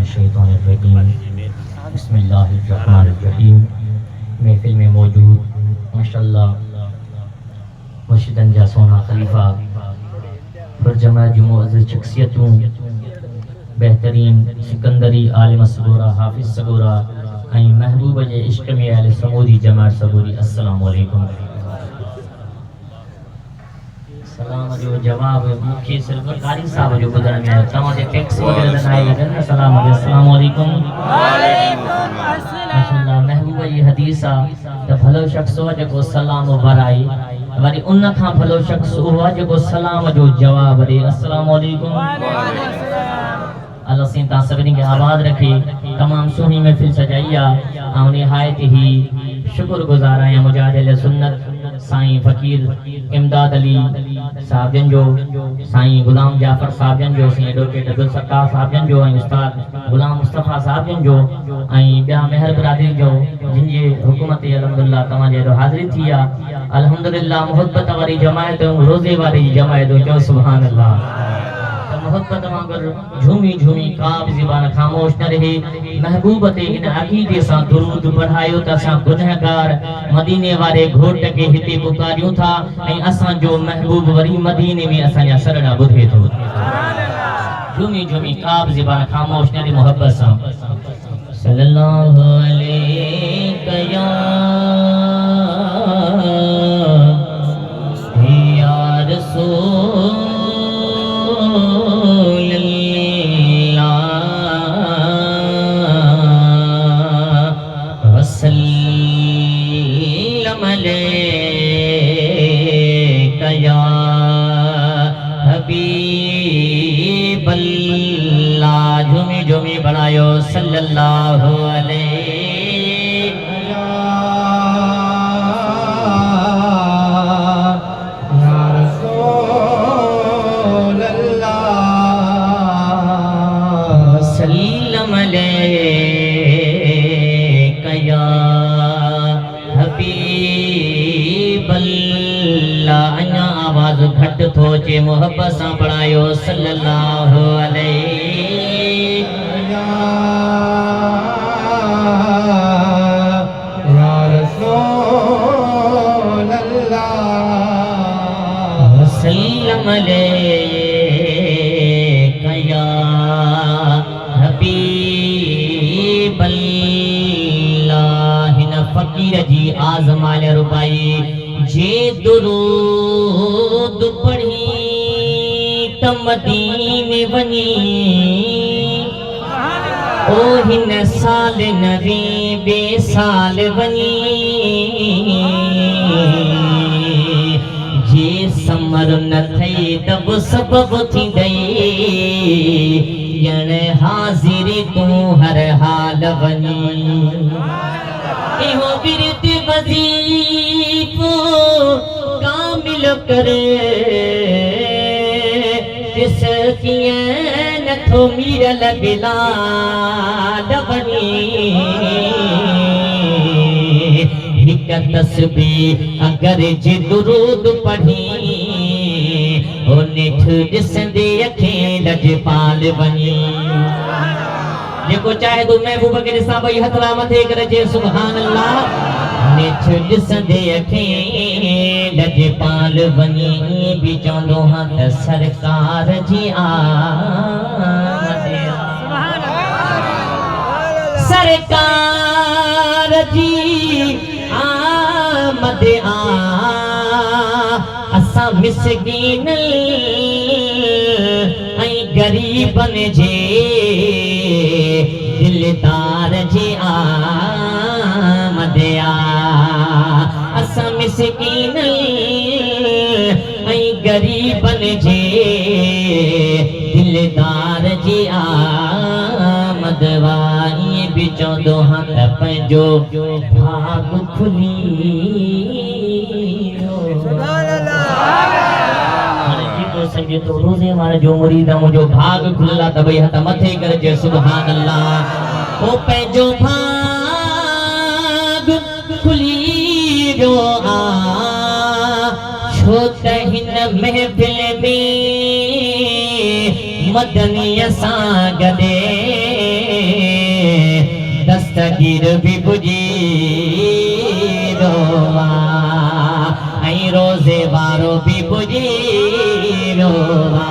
मिनशैतानिर्रजीम बिस्मिल्लाहिर्रहमानिर्रहीम। महफिल में मौजूद माशाअल्लाह मुर्शिदन जा सोना खलीफा पुरजमा मुअज़्ज़ज़ शख्सियतूं बेहतरीन सिकंदरी आलिम सगोरा हाफिज सगोरा ऐं महबूब जे इश्क में अहले समूदी जमात सगोरी अस्सलामु अलैकुम। सलाम जो जवाब मुख्य सिर्फ कारी साहब जो ॿुधण में आयो तव्हां जे टैक्स वग़ैरह न आहे न सलाम अस्सलामु अलैकुम। माशाअल्लाह महबूब जी हदीस आहे त भलो शख्स हो जेको सलाम वराए वरी उन खां भलो शख्स उहो आहे जेको सलाम जो जवाब ॾे अस्सलामु अलैकुम। अल्लाह सिं ता सभिनी खे आबाद रखे। तमाम सुहिणी महफिल सजाई आहे ऐं निहायत ही शुक्रगुज़ार आहियां मुजाहिद सुन्नत साईं फ़कीर इमदाद अली साहबजन जो, साईं गुलाम जाफर साहबजन जो, साईं एडवोकेट अब्दुल सत्तार साहबजन जो ऐं उस्ताद गुलाम मुस्तफ़ा साहबजन जो ऐं ॿिया महर बिरादरी जो जिन जे हुकूम ते अल्हम्दुलिल्लाह तव्हां जे हाज़िरी थी आहे। अल्हम्दुलिल्लाह मोहब्बत वारी जमायत रोज़े वारी जमायत चओ सुभान अल्लाह। मोहब्बत वांगर झूमी झूमी का भी ज़बान खामोश न रहे। महबूब ते इन अक़ीदे सां दुरूद पढ़ायो त असां गुनहगार मदीने वारे घोट के हिते पुकारियूं था ऐं असां जो महबूब वरी मदीने में असांजा सरड़ा ॿुधे थो। झूमी झूमी का भी ज़बान खामोश न रहे मोहब्बत सां सल्लल्लाहु अलैहि या रसूल वसल्लम अलैका या हबीबल्लाह। झूमी झूमी बढ़ायो सल्लल्लाहु अलैहि या रसूल अल्लाह वसल्लम अलैका या हबीबल्लाह। अञा आवाज़ घट थो अचे मोहब्बत सां पढ़ायो सल्लल्लाहु अलैहि या रसूल अल्लाह वसल्लम अलैका या हबीबल्लाह। हिन फ़कीर जी आज़माल रुबाई जे दुरूद पढ़ी त मदीने वञी ओ हिन साल नवी बे साल वञी जे समर न थई तब सबब थींदई ॼण हाज़िरी तूं हर हाल वञी। इहो विरद वज़ीफ़ो कामिल करे ॾिस कीअं नथो मीरल बिलाल वञी। हिक तस्बीह अगर जे दुरूद पढ़ी ओ नेठ ॾिसंदे अखिं लजपाल वञी। जेको चाहे तो महबूब के ॾिसां ॿई हथ मथे करे जे सुभान अल्लाह। नेठ ॾिसंदे अखिं लजपाल वञी बि चवंदो हां त सरकार जी आमद सरकार जी आमद असां मिसकीन ऐं गरीबन जे दिलदार जी आमद असां मिसकीन ऐं गरीबन जे दिलदार जी आमद ईअं बि चवंदो हां त पंहिंजो भाग खुली सजे तो रोज़े वारे जो मुरीद मुझो भाग खुला त भई हथ मथे कर जे सुभान अल्लाह। ओ पंहिंजो भाग खुली वियो आ छो त हिन महफिल में मदनी सां गॾे फकीर भी बुझी रोवा ऐं रोज़े वारो भी बुझी रोवा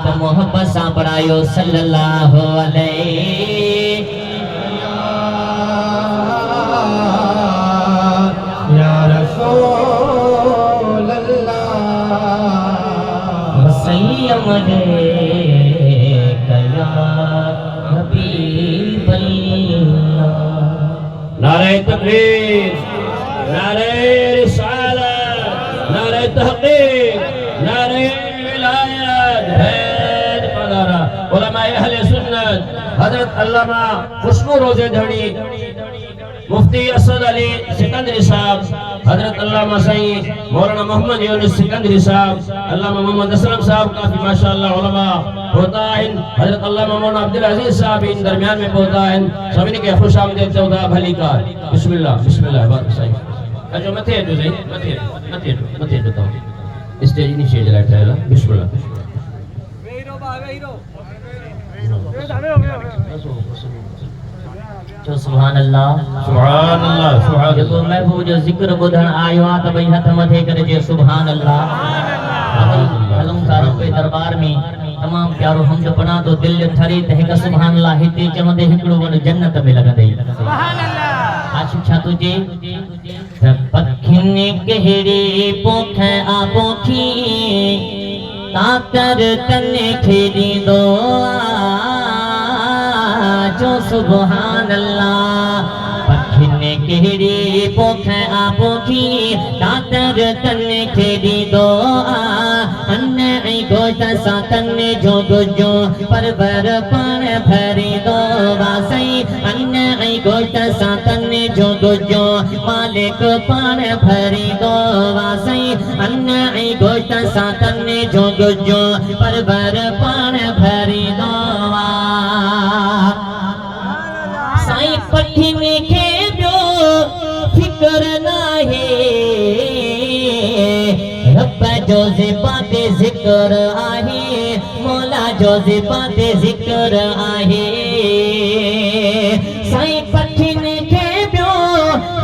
त मोहब्बत सां पढ़ायो सल्लल्लाहु अलैहि या रसूल अल्लाह वसल्लम अलैका या हबीब अल्लाह। नारे तकबीर, नारे रिसालत, नारे तहकीक, नारे विलायत, हैद पधारा उलमाए अहले सुन्नत हजरत अल्लामा खुशबू रोजे धड़ी मुफ्ती असद अली सिकंदरी साहब, हजरत अल्लामा सईद मौलाना मोहम्मद यूनुस सिकंदरी साहब, अल्लामा मोहम्मद असलम साहब काफी माशाअल्लाह उलमा होता है, हजरत अल्लामा मौलाना अब्दुल अजीज साहब इन दरमियान में होता है। सभी के खुश आमदीद चौदा भली का बिस्मिल्लाह बिस्मिल्लाह बात सही अजो मथे जो सही मथे जो तो स्टेज इनिशिएट लाइट है बिस्मिल्लाह जो सुभान अल्लाह सुभान अल्लाह सुभान जो महबूब जो जिक्र बुधन आयो आ त भई हथ मथे करे जे सुभान अल्लाह हलूं था रब्बे दरबार में तमाम प्यारो हमद पना तो दिल ठरी त हिक सुभान अल्लाह हिते चवंदे हिकड़ो वन जन्नत में लगंदे सुभान अल्लाह। आशिक छा तुझे त पखिन कहड़ी पोख आ पोखी ताकर तने खेदी दो जो सुभान अल्लाह। पखिन कहड़ी पोख आ पोखी ताकर तने खेदी दो अन्न ऐं गोश्त सां तने जो गुजो परवर पाण भरी दो वासई अन्न ऐं गोश्त सां तने जो गुजो मालिक पाण भरी दो वासई अन्न ऐं गोश्त सां तने जो गुजो परवर पाण भरी दो साईं पखिन खे ॿियो फिकर नाहे रब जो ज़िबान ते ज़िक्र आहे मौला जो ज़िबान ते ज़िक्र आहे साईं पखिन खे ॿियो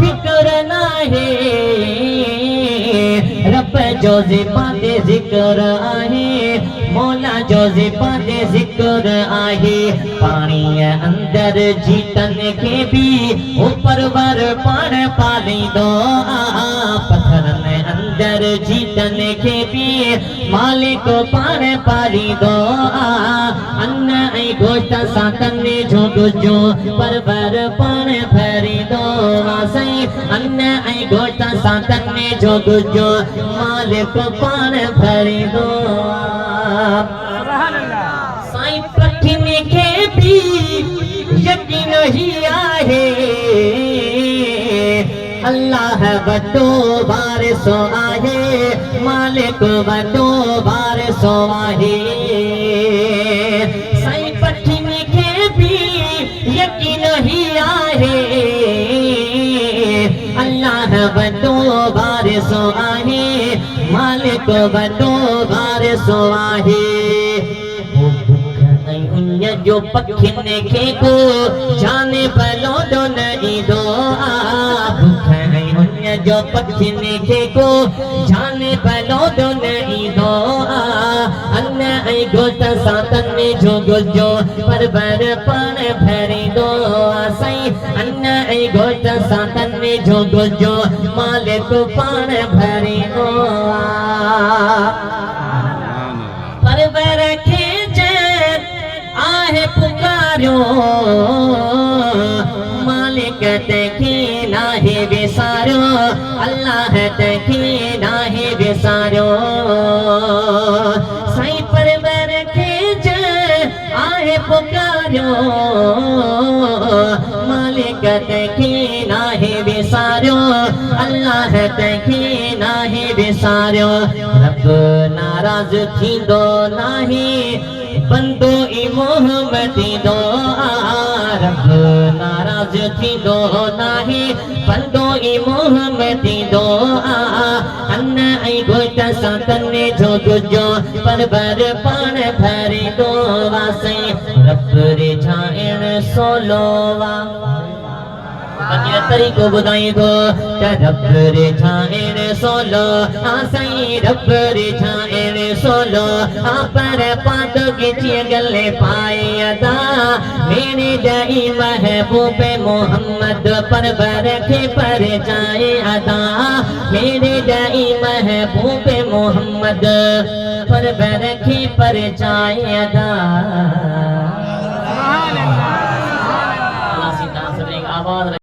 फिकर नाहे रब जो ज़िबान ते ज़िक्र आहे मौला जो ज़िबान ते ज़िक्र आहे पाणीअ अंदर जीतन खे भी ऊपर वर पाण पालींदो पत्थरन अंदर जीतन खे भी मालिक पाण पालींदो अन्न ऐं गोश्त सां तने जो गुजो परवर पाण भरींदो साईं अन्न ऐं गोश्त सां तने जो गुजो मालिक पाण भरींदो साईं पखिन खे भी यकीन ही आहे अल्लाह वॾो वारिसो आहे मालिक वॾो वारिसो आहे साईं पखिन खे भी यकीन ही आहे अल्लाह वॾो वारिसो आहे मालिक वॾो वारिसो आहे जो पखिन खे को जाने भलो दो नहीं दो भूख है जो पखिन खे को जाने भलो दो नहीं दो अन्न ऐं गोश्त सां तने जो गुजो परवर पाण भरी दो साईं अन्न ऐं गोश्त सां तने जो गुजो मालिक पाण भरी दो परवर खे आहे पुकारियो मालिक तंहिंखे नाहे विसारियो अल्लाह तंहिंखे नाहे विसारियो साईं परवर खे आहे पुकारियो मालिक तंहिंखे नाहे विसारियो अल्लाह तंहिंखे नाहे विसारियो रब नाराज़ थींदो नाहे बंदो ई मोहम्मदी दो रब नाराज़ थींदो नाहे बंदो ई मोहम्मदी दो अन्न ऐं गोश्त सां तने जो गुजो परवर पाण भरींदो साईं रब रे छाइण सोलो वा फकीर तरीको ॿुधाई थो त रब रे छाइण सोलो साईं रब रे छाइण सोलो पर पात गिची गले पाए अदा मेरे दई महबूब मोहम्मद पर रखे पर जाए अदा मेरे दई महबूब मोहम्मद पर रखे पर जाए अदा आवाज